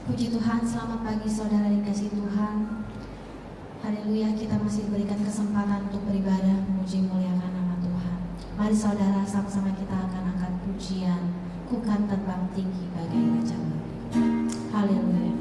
Puji Tuhan, selamat pagi saudara dikasih Tuhan. Haleluya, kita masih diberikan kesempatan untuk beribadah, memuji muliakan nama Tuhan. Mari saudara, sama-sama kita akan angkat pujian, ku kan terbang tinggi bagai Raja Wali. Haleluya.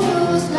Terus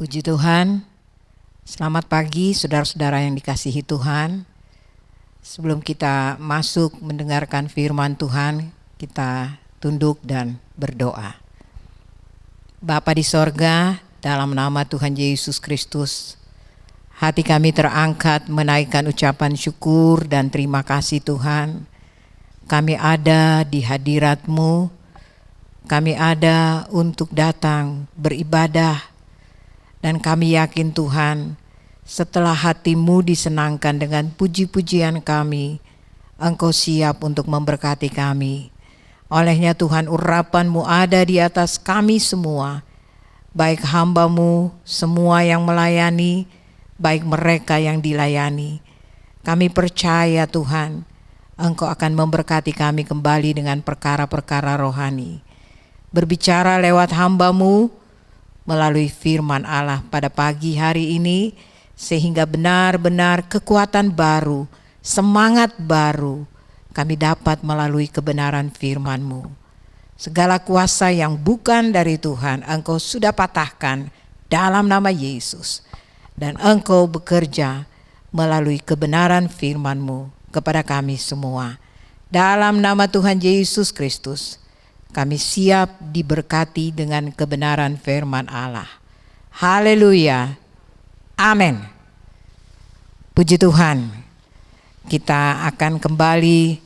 Puji Tuhan, selamat pagi saudara-saudara yang dikasihi Tuhan. Sebelum kita masuk mendengarkan firman Tuhan, kita tunduk dan berdoa. Bapa di sorga, dalam nama Tuhan Yesus Kristus, hati kami terangkat menaikkan ucapan syukur dan terima kasih Tuhan. Kami ada di hadirat-Mu, kami ada untuk datang beribadah. Dan kami yakin Tuhan, setelah hati-Mu disenangkan dengan puji-pujian kami, Engkau siap untuk memberkati kami. Olehnya Tuhan, urapan-Mu ada di atas kami semua, baik hamba-Mu, semua yang melayani, baik mereka yang dilayani. Kami percaya Tuhan, Engkau akan memberkati kami kembali dengan perkara-perkara rohani. Berbicara lewat hamba-Mu, melalui firman Allah pada pagi hari ini, sehingga benar-benar kekuatan baru, semangat baru kami dapat melalui kebenaran firman-Mu. Segala kuasa yang bukan dari Tuhan Engkau sudah patahkan dalam nama Yesus, dan Engkau bekerja melalui kebenaran firman-Mu kepada kami semua. Dalam nama Tuhan Yesus Kristus, kami siap diberkati dengan kebenaran firman Allah. Haleluya. Amin. Puji Tuhan. Kita akan kembali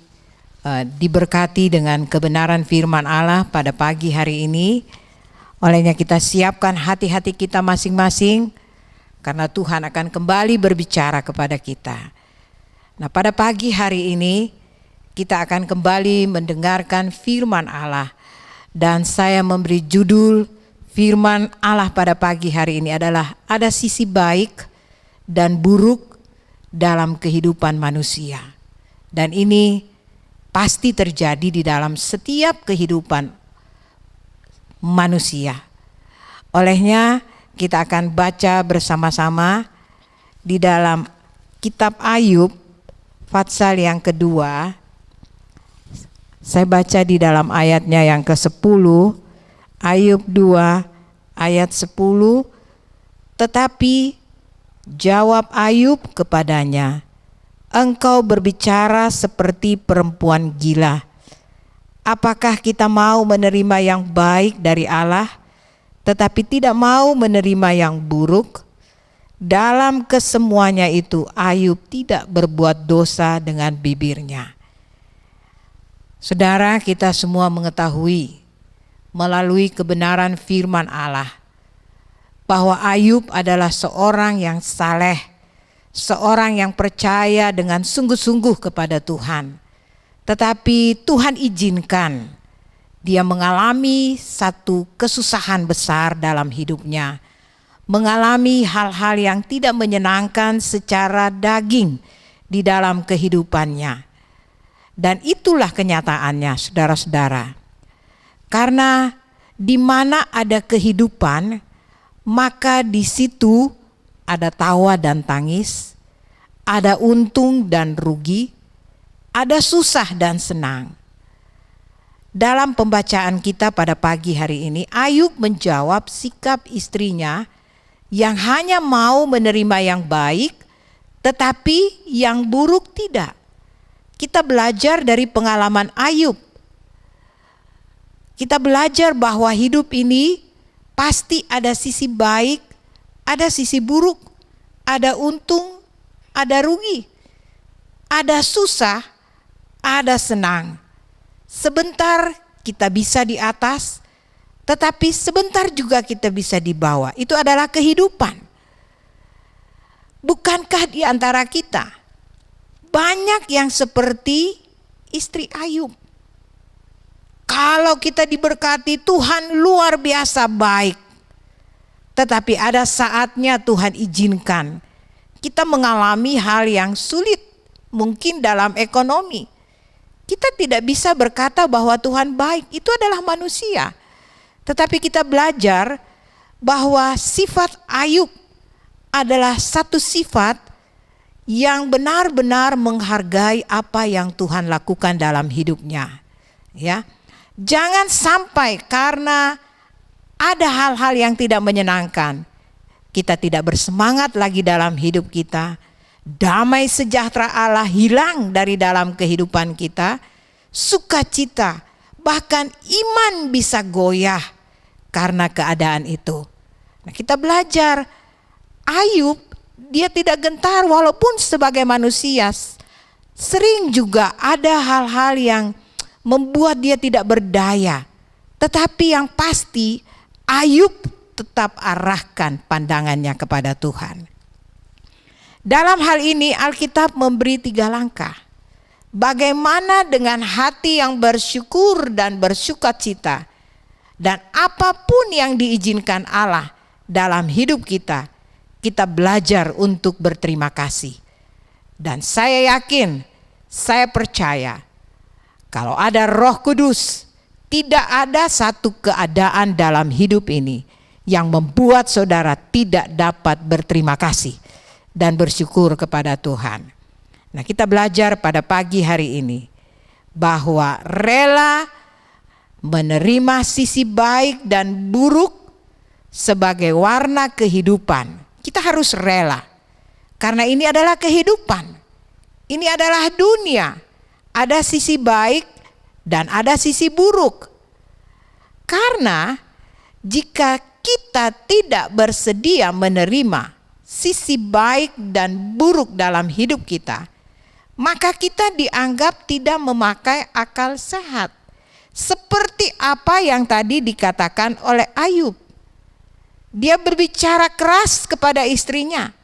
diberkati dengan kebenaran firman Allah pada pagi hari ini. Olehnya kita siapkan hati-hati kita masing-masing, karena Tuhan akan kembali berbicara kepada kita. Nah, pada pagi hari ini kita akan kembali mendengarkan firman Allah. Dan saya memberi judul firman Allah pada pagi hari ini adalah ada sisi baik dan buruk dalam kehidupan manusia. Dan ini pasti terjadi di dalam setiap kehidupan manusia. Olehnya kita akan baca bersama-sama di dalam kitab Ayub pasal yang kedua. Saya baca di dalam ayatnya yang ke-10, Ayub 2 ayat 10. Tetapi jawab Ayub kepadanya, engkau berbicara seperti perempuan gila. Apakah kita mau menerima yang baik dari Allah, tetapi tidak mau menerima yang buruk? Dalam kesemuanya itu Ayub tidak berbuat dosa dengan bibirnya. Saudara, kita semua mengetahui melalui kebenaran firman Allah bahwa Ayub adalah seorang yang saleh, seorang yang percaya dengan sungguh-sungguh kepada Tuhan. Tetapi Tuhan izinkan dia mengalami satu kesusahan besar dalam hidupnya, mengalami hal-hal yang tidak menyenangkan secara daging di dalam kehidupannya. Dan itulah kenyataannya, saudara-saudara. Karena di mana ada kehidupan, maka di situ ada tawa dan tangis, ada untung dan rugi, ada susah dan senang. Dalam pembacaan kita pada pagi hari ini, Ayub menjawab sikap istrinya yang hanya mau menerima yang baik, tetapi yang buruk tidak. Kita belajar dari pengalaman Ayub. Kita belajar bahwa hidup ini pasti ada sisi baik, ada sisi buruk, ada untung, ada rugi, ada susah, ada senang. Sebentar kita bisa di atas, tetapi sebentar juga kita bisa di bawah. Itu adalah kehidupan. Bukankah di antara kita banyak yang seperti istri Ayub? Kalau kita diberkati, Tuhan luar biasa baik. Tetapi ada saatnya Tuhan izinkan kita mengalami hal yang sulit, mungkin dalam ekonomi. Kita tidak bisa berkata bahwa Tuhan baik, itu adalah manusia. Tetapi kita belajar bahwa sifat Ayub adalah satu sifat yang benar-benar menghargai apa yang Tuhan lakukan dalam hidupnya. Ya, jangan sampai karena ada hal-hal yang tidak menyenangkan, kita tidak bersemangat lagi dalam hidup kita, damai sejahtera Allah hilang dari dalam kehidupan kita, sukacita, bahkan iman bisa goyah karena keadaan itu. Nah, kita belajar Ayub, dia tidak gentar walaupun sebagai manusia. Sering juga ada hal-hal yang membuat dia tidak berdaya. Tetapi yang pasti Ayub tetap arahkan pandangannya kepada Tuhan. Dalam hal ini Alkitab memberi 3 langkah. Bagaimana dengan hati yang bersyukur dan bersukacita, dan apapun yang diizinkan Allah dalam hidup kita, kita belajar untuk berterima kasih. Dan saya yakin, saya percaya, kalau ada Roh Kudus, tidak ada satu keadaan dalam hidup ini yang membuat saudara tidak dapat berterima kasih dan bersyukur kepada Tuhan. Nah, kita belajar pada pagi hari ini bahwa rela menerima sisi baik dan buruk sebagai warna kehidupan. Kita harus rela, karena ini adalah kehidupan. Ini adalah dunia. Ada sisi baik dan ada sisi buruk. Karena jika kita tidak bersedia menerima sisi baik dan buruk dalam hidup kita, maka kita dianggap tidak memakai akal sehat. Seperti apa yang tadi dikatakan oleh Ayub. Dia berbicara keras kepada istrinya.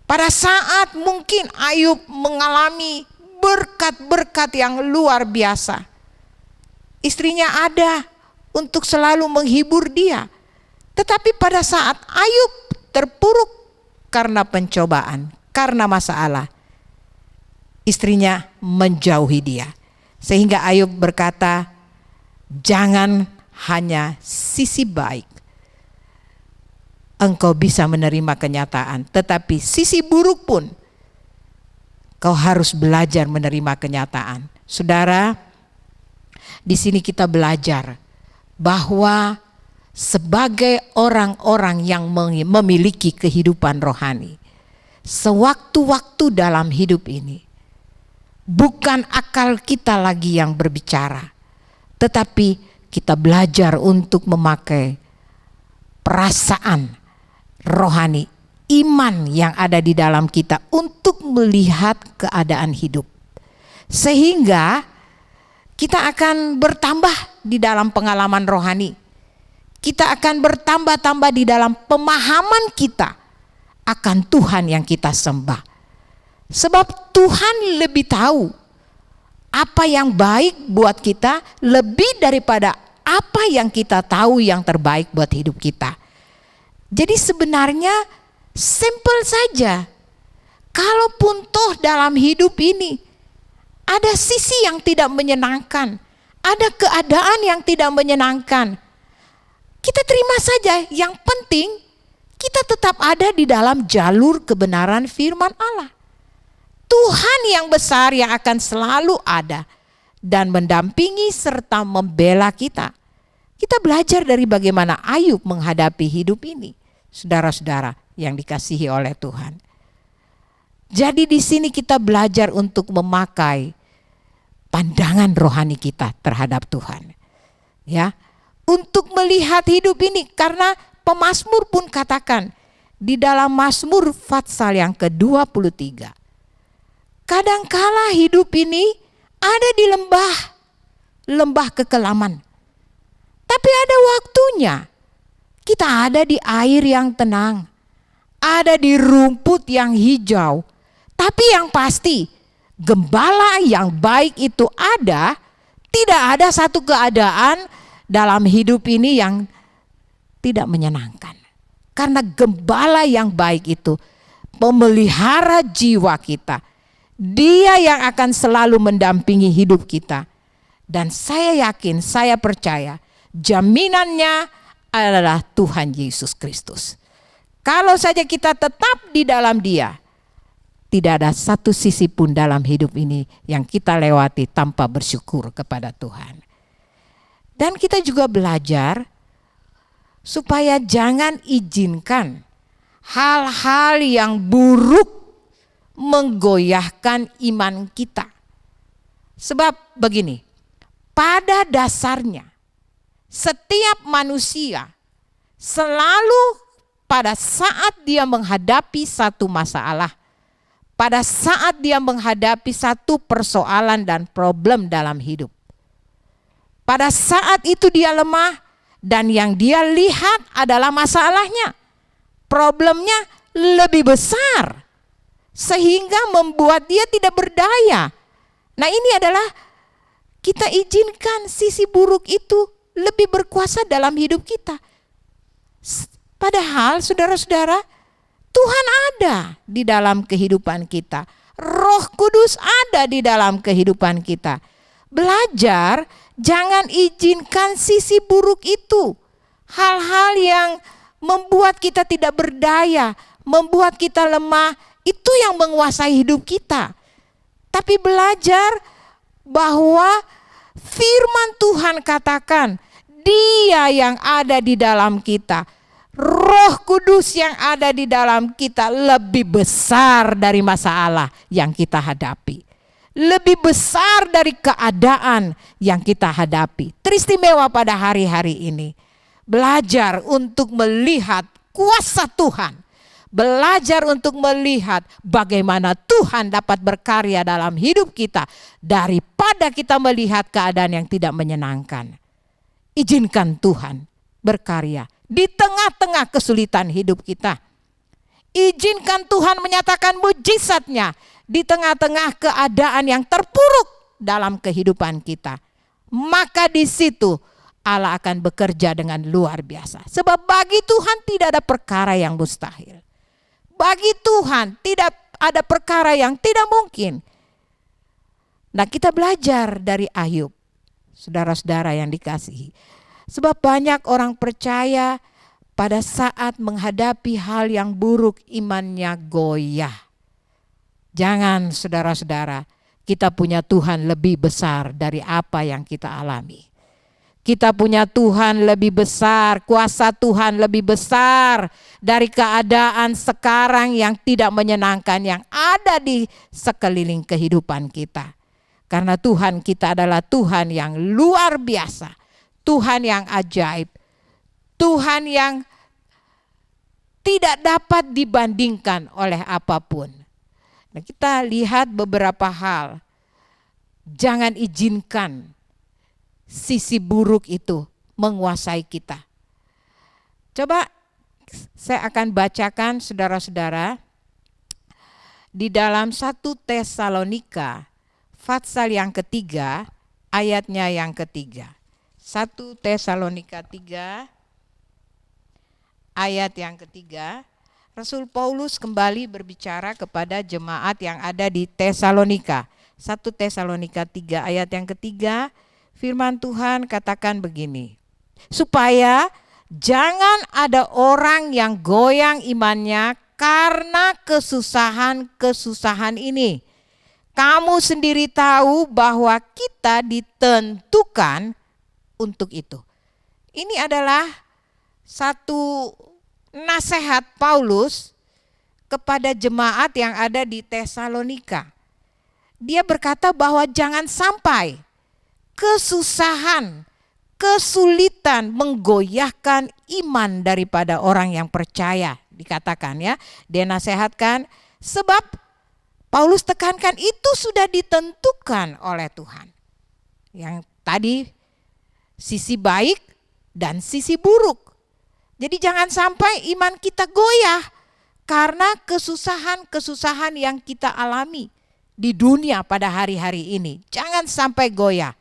Pada saat mungkin Ayub mengalami berkat-berkat yang luar biasa, istrinya ada untuk selalu menghibur dia. Tetapi pada saat Ayub terpuruk karena pencobaan, karena masalah, istrinya menjauhi dia. Sehingga Ayub berkata, jangan hanya sisi baik engkau bisa menerima kenyataan, tetapi sisi buruk pun kau harus belajar menerima kenyataan. Saudara, di sini kita belajar bahwa sebagai orang-orang yang memiliki kehidupan rohani, sewaktu-waktu dalam hidup ini, bukan akal kita lagi yang berbicara, tetapi kita belajar untuk memakai perasaan rohani, iman yang ada di dalam kita untuk melihat keadaan hidup. Sehingga kita akan bertambah di dalam pengalaman rohani. Kita akan bertambah-tambah di dalam pemahaman kita akan Tuhan yang kita sembah. Sebab Tuhan lebih tahu apa yang baik buat kita lebih daripada apa yang kita tahu yang terbaik buat hidup kita. Jadi sebenarnya simple saja. Kalaupun toh dalam hidup ini ada sisi yang tidak menyenangkan, ada keadaan yang tidak menyenangkan, kita terima saja. Yang penting kita tetap ada di dalam jalur kebenaran firman Allah. Tuhan yang besar yang akan selalu ada dan mendampingi serta membela kita. Kita belajar dari bagaimana Ayub menghadapi hidup ini, saudara-saudara yang dikasihi oleh Tuhan. Jadi di sini kita belajar untuk memakai pandangan rohani kita terhadap Tuhan. Ya, untuk melihat hidup ini, karena pemazmur pun katakan di dalam Mazmur Fatsal yang ke-23. Kadangkala hidup ini ada di lembah kekelaman. Tapi ada waktunya. Kita ada di air yang tenang, ada di rumput yang hijau. Tapi yang pasti, gembala yang baik itu ada. Tidak ada satu keadaan dalam hidup ini yang tidak menyenangkan. Karena gembala yang baik itu memelihara jiwa kita. Dia yang akan selalu mendampingi hidup kita. Dan saya yakin, saya percaya, jaminannya adalah Tuhan Yesus Kristus. Kalau saja kita tetap di dalam Dia, tidak ada satu sisi pun dalam hidup ini yang kita lewati tanpa bersyukur kepada Tuhan. Dan kita juga belajar supaya jangan izinkan hal-hal yang buruk menggoyahkan iman kita. Sebab begini, pada dasarnya setiap manusia selalu pada saat dia menghadapi satu masalah, pada saat dia menghadapi satu persoalan dan problem dalam hidup, pada saat itu dia lemah dan yang dia lihat adalah masalahnya, problemnya lebih besar sehingga membuat dia tidak berdaya. Nah, ini adalah kita izinkan sisi buruk itu lebih berkuasa dalam hidup kita. Padahal saudara-saudara, Tuhan ada di dalam kehidupan kita. Roh Kudus ada di dalam kehidupan kita. Belajar, jangan izinkan sisi buruk itu. Hal-hal yang membuat kita tidak berdaya, membuat kita lemah, itu yang menguasai hidup kita. Tapi belajar bahwa firman Tuhan katakan, Dia yang ada di dalam kita, Roh Kudus yang ada di dalam kita lebih besar dari masalah yang kita hadapi. Lebih besar dari keadaan yang kita hadapi. Teristimewa pada hari-hari ini. Belajar untuk melihat kuasa Tuhan. Belajar untuk melihat bagaimana Tuhan dapat berkarya dalam hidup kita. Daripada kita melihat keadaan yang tidak menyenangkan. Izinkan Tuhan berkarya di tengah-tengah kesulitan hidup kita. Izinkan Tuhan menyatakan mujizatnya di tengah-tengah keadaan yang terpuruk dalam kehidupan kita. Maka di situ Allah akan bekerja dengan luar biasa. Sebab bagi Tuhan tidak ada perkara yang mustahil. Bagi Tuhan tidak ada perkara yang tidak mungkin. Nah, kita belajar dari Ayub, saudara-saudara yang dikasihi. Sebab banyak orang percaya pada saat menghadapi hal yang buruk imannya goyah. Jangan saudara-saudara, kita punya Tuhan lebih besar dari apa yang kita alami. Kita punya Tuhan lebih besar, kuasa Tuhan lebih besar dari keadaan sekarang yang tidak menyenangkan yang ada di sekeliling kehidupan kita. Karena Tuhan kita adalah Tuhan yang luar biasa. Tuhan yang ajaib, Tuhan yang tidak dapat dibandingkan oleh apapun. Nah, kita lihat beberapa hal. Jangan izinkan sisi buruk itu menguasai kita. Coba saya akan bacakan saudara-saudara di dalam 1 Tesalonika pasal yang ketiga, ayatnya yang ketiga. 1 Tesalonika 3 ayat yang ketiga, Rasul Paulus kembali berbicara kepada jemaat yang ada di Tesalonika. 1 Tesalonika 3 ayat yang ketiga, firman Tuhan katakan begini, supaya jangan ada orang yang goyang imannya karena kesusahan-kesusahan ini. Kamu sendiri tahu bahwa kita ditentukan untuk itu. Ini adalah satu nasihat Paulus kepada jemaat yang ada di Tesalonika. Dia berkata bahwa jangan sampai kesusahan, kesulitan menggoyahkan iman daripada orang yang percaya. Dikatakan ya, dia nasihatkan sebab Paulus tekankan itu sudah ditentukan oleh Tuhan. Yang tadi sisi baik dan sisi buruk. Jadi jangan sampai iman kita goyah karena kesusahan-kesusahan yang kita alami di dunia pada hari-hari ini. Jangan sampai goyah.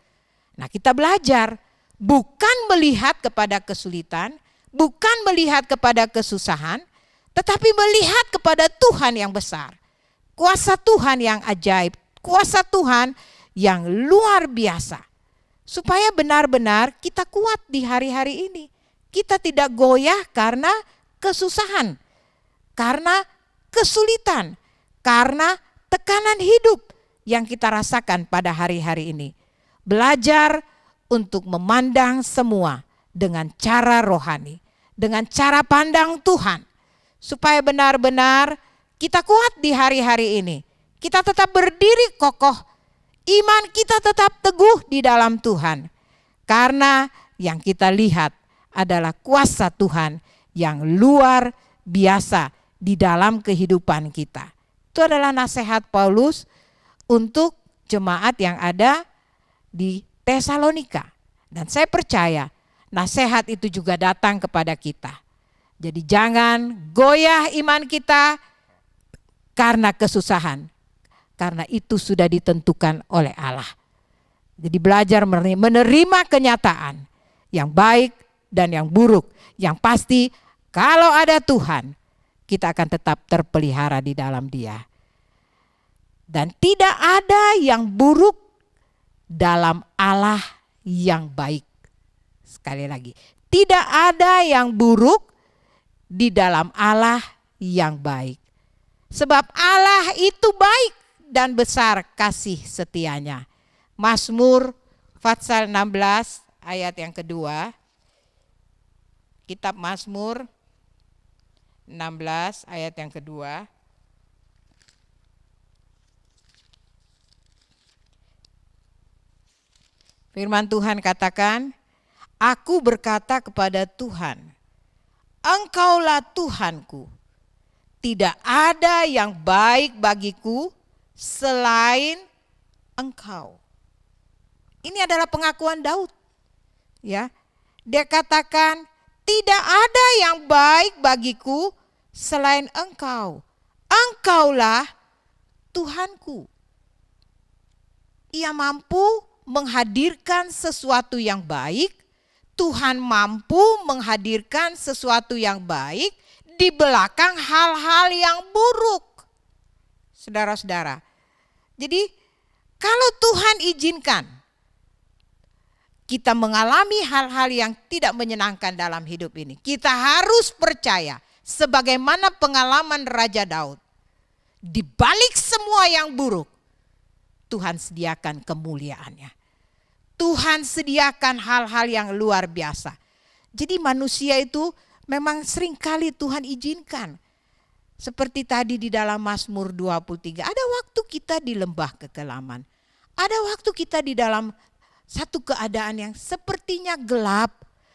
Nah, kita belajar bukan melihat kepada kesulitan, bukan melihat kepada kesusahan, tetapi melihat kepada Tuhan yang besar. Kuasa Tuhan yang ajaib, kuasa Tuhan yang luar biasa. Supaya benar-benar kita kuat di hari-hari ini. Kita tidak goyah karena kesusahan, karena kesulitan, karena tekanan hidup yang kita rasakan pada hari-hari ini. Belajar untuk memandang semua dengan cara rohani, dengan cara pandang Tuhan, supaya benar-benar kita kuat di hari-hari ini. Kita tetap berdiri kokoh, iman kita tetap teguh di dalam Tuhan. Karena yang kita lihat adalah kuasa Tuhan yang luar biasa di dalam kehidupan kita. Itu adalah nasihat Paulus untuk jemaat yang ada di Tesalonika. Dan saya percaya nasihat itu juga datang kepada kita. Jadi jangan goyah iman kita karena kesusahan. Karena itu sudah ditentukan oleh Allah. Jadi belajar menerima kenyataan yang baik dan yang buruk. Yang pasti kalau ada Tuhan, kita akan tetap terpelihara di dalam Dia. Dan tidak ada yang buruk dalam Allah yang baik. Sekali lagi, tidak ada yang buruk di dalam Allah yang baik. Sebab Allah itu baik dan besar kasih setianya. Mazmur pasal 16 ayat yang kedua. Kitab Mazmur 16 ayat yang kedua. Firman Tuhan katakan, aku berkata kepada Tuhan, Engkaulah Tuhanku, tidak ada yang baik bagiku selain Engkau. Ini adalah pengakuan Daud. Ya, dia katakan, tidak ada yang baik bagiku selain Engkau. Engkaulah Tuhanku. Ia mampu menghadirkan sesuatu yang baik, Tuhan mampu menghadirkan sesuatu yang baik di belakang hal-hal yang buruk. Saudara-saudara, jadi kalau Tuhan izinkan kita mengalami hal-hal yang tidak menyenangkan dalam hidup ini, kita harus percaya sebagaimana pengalaman Raja Daud. Di balik semua yang buruk, Tuhan sediakan kemuliaannya. Tuhan sediakan hal-hal yang luar biasa. Jadi manusia itu memang seringkali Tuhan izinkan. Seperti tadi di dalam Mazmur 23, ada waktu kita di lembah kekelaman. Ada waktu kita di dalam satu keadaan yang sepertinya gelap.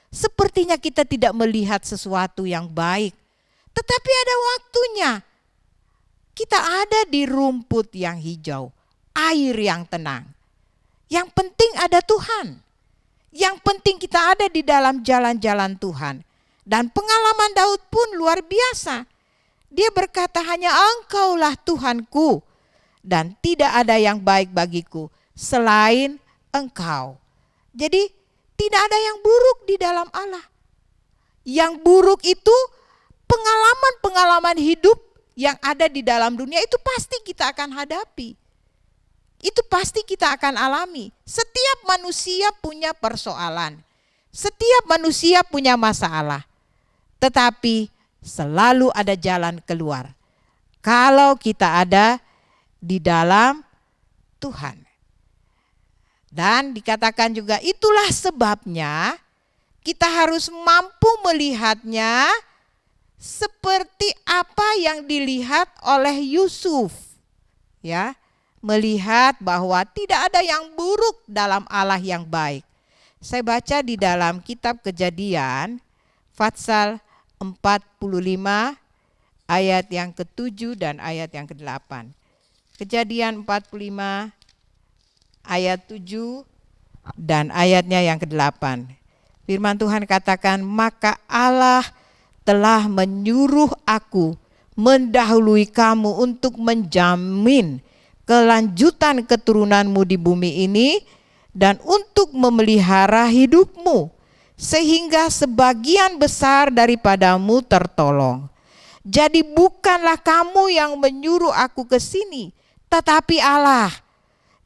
Sepertinya kita tidak melihat sesuatu yang baik. Tetapi ada waktunya kita ada di rumput yang hijau, air yang tenang. Yang penting ada Tuhan. Yang penting kita ada di dalam jalan-jalan Tuhan. Dan pengalaman Daud pun luar biasa. Dia berkata, hanya Engkaulah Tuhanku dan tidak ada yang baik bagiku selain Engkau. Jadi tidak ada yang buruk di dalam Allah. Yang buruk itu pengalaman-pengalaman hidup yang ada di dalam dunia itu pasti kita akan hadapi. Itu pasti kita akan alami. Setiap manusia punya persoalan. Setiap manusia punya masalah. Tetapi selalu ada jalan keluar. Kalau kita ada di dalam Tuhan. Dan dikatakan juga itulah sebabnya kita harus mampu melihatnya seperti apa yang dilihat oleh Yusuf. Ya. Melihat bahwa tidak ada yang buruk dalam Allah yang baik. Saya baca di dalam kitab Kejadian pasal 45 ayat yang ke-7 dan ayat yang ke-8. Kejadian 45 ayat 7 dan ayatnya yang ke-8. Firman Tuhan katakan, maka Allah telah menyuruh aku mendahului kamu untuk menjamin kelanjutan keturunanmu di bumi ini dan untuk memelihara hidupmu sehingga sebagian besar daripadamu tertolong. Jadi bukanlah kamu yang menyuruh aku ke sini, tetapi Allah.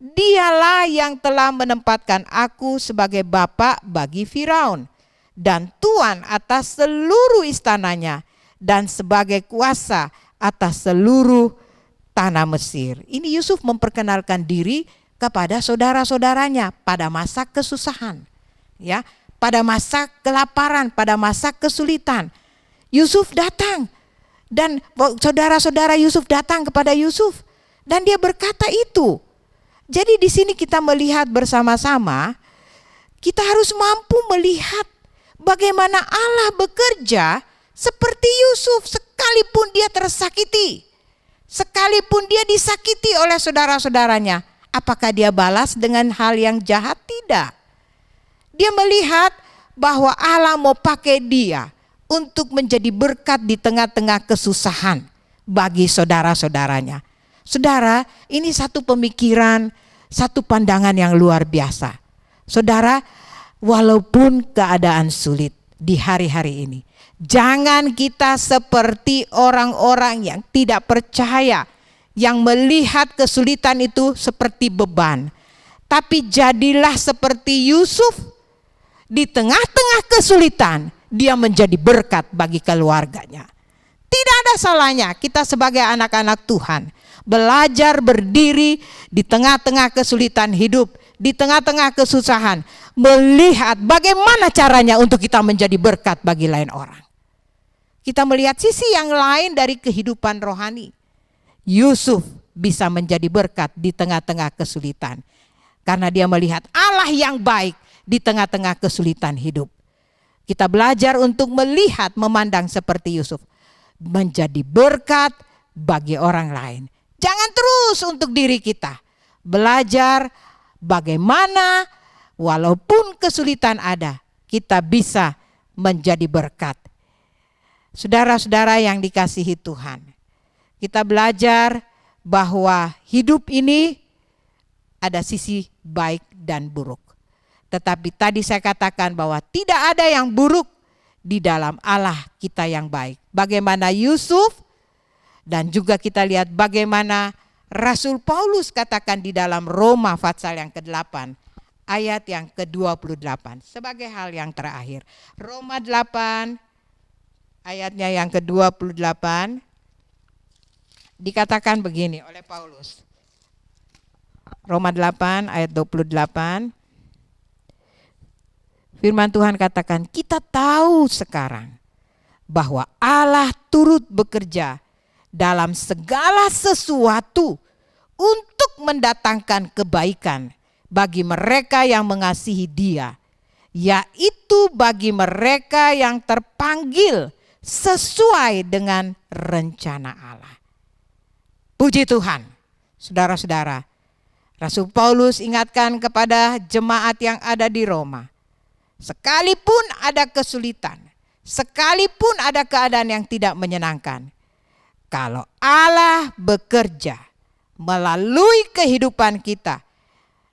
Dialah yang telah menempatkan aku sebagai bapa bagi Firaun dan tuan atas seluruh istananya dan sebagai kuasa atas seluruh tanah Mesir. Ini Yusuf memperkenalkan diri kepada saudara-saudaranya pada masa kesusahan. Ya, pada masa kelaparan, pada masa kesulitan. Yusuf datang dan saudara-saudara Yusuf datang kepada Yusuf dan dia berkata itu. Jadi di sini kita melihat bersama-sama, kita harus mampu melihat bagaimana Allah bekerja seperti Yusuf sekalipun dia tersakiti. Sekalipun dia disakiti oleh saudara-saudaranya, apakah dia balas dengan hal yang jahat? Tidak. Dia melihat bahwa Allah mau pakai dia untuk menjadi berkat di tengah-tengah kesusahan bagi saudara-saudaranya. Saudara, ini satu pemikiran, satu pandangan yang luar biasa. Saudara, walaupun keadaan sulit di hari-hari ini, jangan kita seperti orang-orang yang tidak percaya, yang melihat kesulitan itu seperti beban. Tapi jadilah seperti Yusuf, di tengah-tengah kesulitan dia menjadi berkat bagi keluarganya. Tidak ada salahnya kita sebagai anak-anak Tuhan belajar berdiri di tengah-tengah kesulitan hidup, di tengah-tengah kesusahan, melihat bagaimana caranya untuk kita menjadi berkat bagi lain orang. Kita melihat sisi yang lain dari kehidupan rohani. Yusuf bisa menjadi berkat di tengah-tengah kesulitan karena dia melihat Allah yang baik di tengah-tengah kesulitan hidup. Kita belajar untuk melihat, memandang seperti Yusuf, menjadi berkat bagi orang lain. Jangan terus untuk diri kita. Belajar bagaimana walaupun kesulitan ada, kita bisa menjadi berkat. Saudara-saudara yang dikasihi Tuhan, kita belajar bahwa hidup ini ada sisi baik dan buruk. Tetapi tadi saya katakan bahwa tidak ada yang buruk di dalam Allah kita yang baik. Bagaimana Yusuf, dan juga kita lihat bagaimana Rasul Paulus katakan di dalam Roma pasal yang ke-8 ayat yang ke-28 sebagai hal yang terakhir. Roma 8 ayatnya yang ke-28 dikatakan begini oleh Paulus. Roma 8 ayat 28. Firman Tuhan katakan, kita tahu sekarang bahwa Allah turut bekerja dalam segala sesuatu untuk mendatangkan kebaikan bagi mereka yang mengasihi Dia, yaitu bagi mereka yang terpanggil sesuai dengan rencana Allah. Puji Tuhan, saudara-saudara. Rasul Paulus ingatkan kepada jemaat yang ada di Roma, sekalipun ada kesulitan, sekalipun ada keadaan yang tidak menyenangkan, kalau Allah bekerja melalui kehidupan kita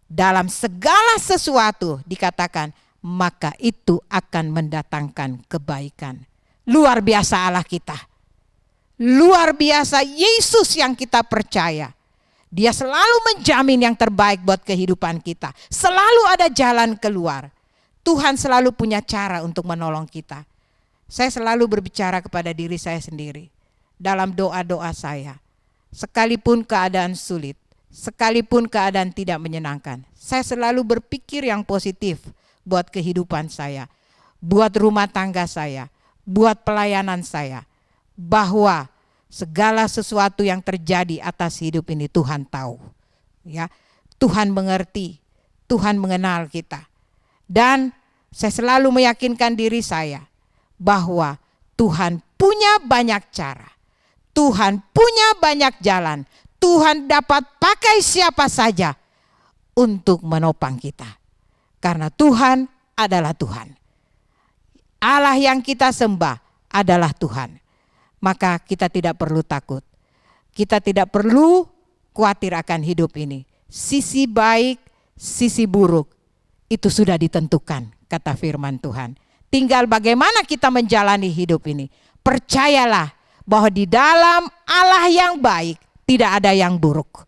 dalam segala sesuatu, dikatakan maka itu akan mendatangkan kebaikan. Luar biasa Allah kita. Luar biasa Yesus yang kita percaya. Dia selalu menjamin yang terbaik buat kehidupan kita. Selalu ada jalan keluar. Tuhan selalu punya cara untuk menolong kita. Saya selalu berbicara kepada diri saya sendiri dalam doa-doa saya. Sekalipun keadaan sulit, sekalipun keadaan tidak menyenangkan, saya selalu berpikir yang positif buat kehidupan saya, buat rumah tangga saya, buat pelayanan saya, bahwa segala sesuatu yang terjadi atas hidup ini Tuhan tahu. Ya, Tuhan mengerti, Tuhan mengenal kita. Dan saya selalu meyakinkan diri saya bahwa Tuhan punya banyak cara. Tuhan punya banyak jalan. Tuhan dapat pakai siapa saja untuk menopang kita. Karena Tuhan adalah Tuhan. Allah yang kita sembah adalah Tuhan. Maka kita tidak perlu takut. Kita tidak perlu khawatir akan hidup ini. Sisi baik, sisi buruk, itu sudah ditentukan, kata firman Tuhan. Tinggal bagaimana kita menjalani hidup ini. Percayalah bahwa di dalam Allah yang baik tidak ada yang buruk.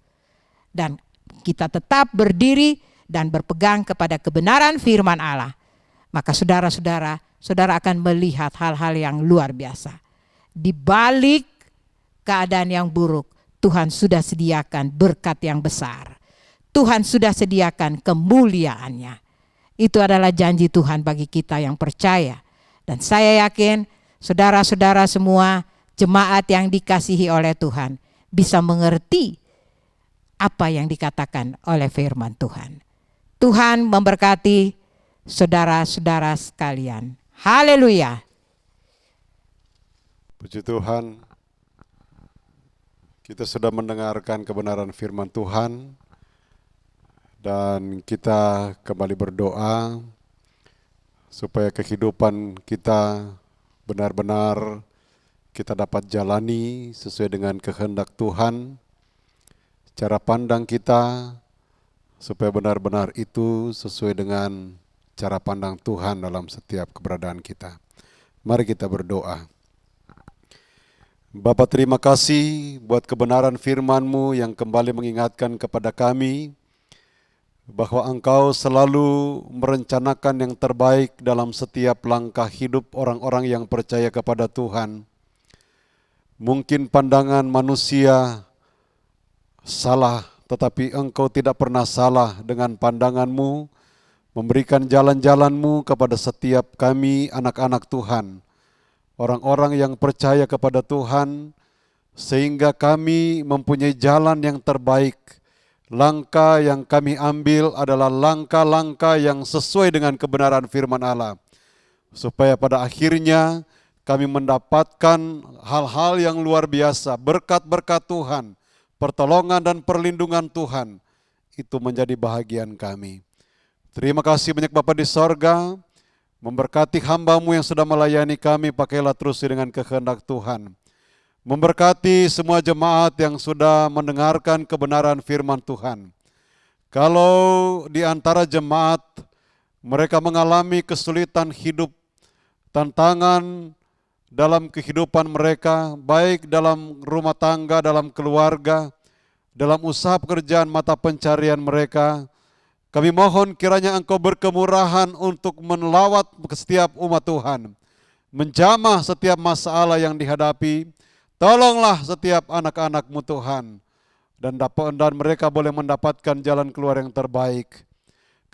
Dan kita tetap berdiri dan berpegang kepada kebenaran firman Allah. Maka saudara-saudara, saudara akan melihat hal-hal yang luar biasa. Di balik keadaan yang buruk, Tuhan sudah sediakan berkat yang besar. Tuhan sudah sediakan kemuliaannya. Itu adalah janji Tuhan bagi kita yang percaya. Dan saya yakin saudara-saudara semua, jemaat yang dikasihi oleh Tuhan, bisa mengerti apa yang dikatakan oleh firman Tuhan. Tuhan memberkati saudara-saudara sekalian. Haleluya. Puji Tuhan, kita sudah mendengarkan kebenaran firman Tuhan dan kita kembali berdoa supaya kehidupan kita benar-benar kita dapat jalani sesuai dengan kehendak Tuhan. Cara pandang kita supaya benar-benar itu sesuai dengan cara pandang Tuhan dalam setiap keberadaan kita. Mari kita berdoa. Bapa, terima kasih buat kebenaran firman-Mu yang kembali mengingatkan kepada kami bahwa Engkau selalu merencanakan yang terbaik dalam setiap langkah hidup orang-orang yang percaya kepada Tuhan. Mungkin pandangan manusia salah, tetapi Engkau tidak pernah salah dengan pandangan-Mu, memberikan jalan-jalan-Mu kepada setiap kami anak-anak Tuhan, orang-orang yang percaya kepada Tuhan, sehingga kami mempunyai jalan yang terbaik. Langkah yang kami ambil adalah langkah-langkah yang sesuai dengan kebenaran firman Allah, supaya pada akhirnya kami mendapatkan hal-hal yang luar biasa, berkat-berkat Tuhan, pertolongan dan perlindungan Tuhan, itu menjadi bahagian kami. Terima kasih banyak Bapa di sorga, memberkati hamba-Mu yang sudah melayani kami, pakailah terus dengan kehendak Tuhan. Memberkati semua jemaat yang sudah mendengarkan kebenaran firman Tuhan. Kalau di antara jemaat mereka mengalami kesulitan hidup, tantangan dalam kehidupan mereka, baik dalam rumah tangga, dalam keluarga, dalam usaha pekerjaan mata pencarian mereka, kami mohon kiranya Engkau berkemurahan untuk melawat ke setiap umat Tuhan, menjamah setiap masalah yang dihadapi. Tolonglah setiap anak-anak-Mu Tuhan, dan mereka boleh mendapatkan jalan keluar yang terbaik.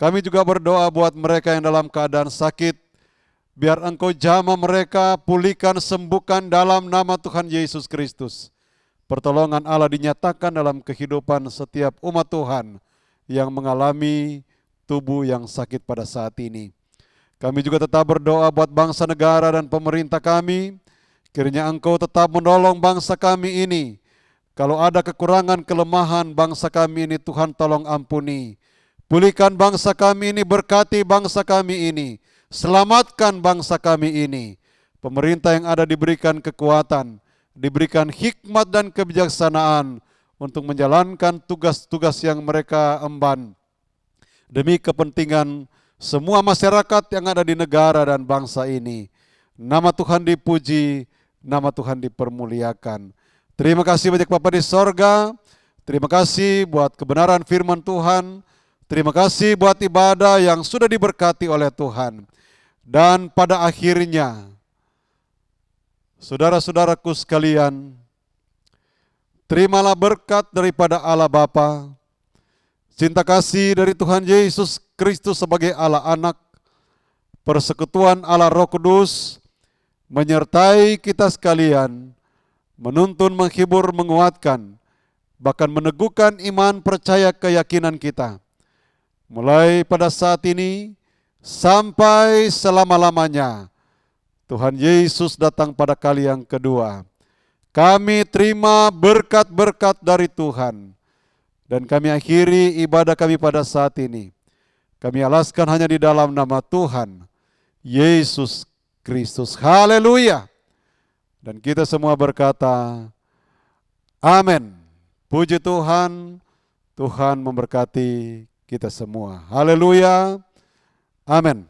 Kami juga berdoa buat mereka yang dalam keadaan sakit, biar Engkau jamah mereka, pulihkan, sembuhkan dalam nama Tuhan Yesus Kristus. Pertolongan Allah dinyatakan dalam kehidupan setiap umat Tuhan yang mengalami tubuh yang sakit pada saat ini. Kami juga tetap berdoa buat bangsa negara dan pemerintah kami, kiranya Engkau tetap menolong bangsa kami ini. Kalau ada kekurangan, kelemahan bangsa kami ini, Tuhan tolong ampuni. Pulihkan bangsa kami ini, berkati bangsa kami ini. Selamatkan bangsa kami ini. Pemerintah yang ada diberikan kekuatan, diberikan hikmat dan kebijaksanaan untuk menjalankan tugas-tugas yang mereka emban, demi kepentingan semua masyarakat yang ada di negara dan bangsa ini. Nama Tuhan dipuji, nama Tuhan dipermuliakan. Terima kasih banyak Bapa di sorga. Terima kasih buat kebenaran firman Tuhan. Terima kasih buat ibadah yang sudah diberkati oleh Tuhan. Dan pada akhirnya, saudara-saudaraku sekalian, terimalah berkat daripada Allah Bapa, cinta kasih dari Tuhan Yesus Kristus sebagai Allah Anak, persekutuan Allah Roh Kudus, menyertai kita sekalian, menuntun, menghibur, menguatkan, bahkan meneguhkan iman, percaya, keyakinan kita. Mulai pada saat ini, sampai selama-lamanya, Tuhan Yesus datang pada kali yang kedua. Kami terima berkat-berkat dari Tuhan. Dan kami akhiri ibadah kami pada saat ini. Kami alaskan hanya di dalam nama Tuhan Yesus Kristus. Haleluya. Dan kita semua berkata, amin. Puji Tuhan, Tuhan memberkati kita semua. Haleluya. Amin.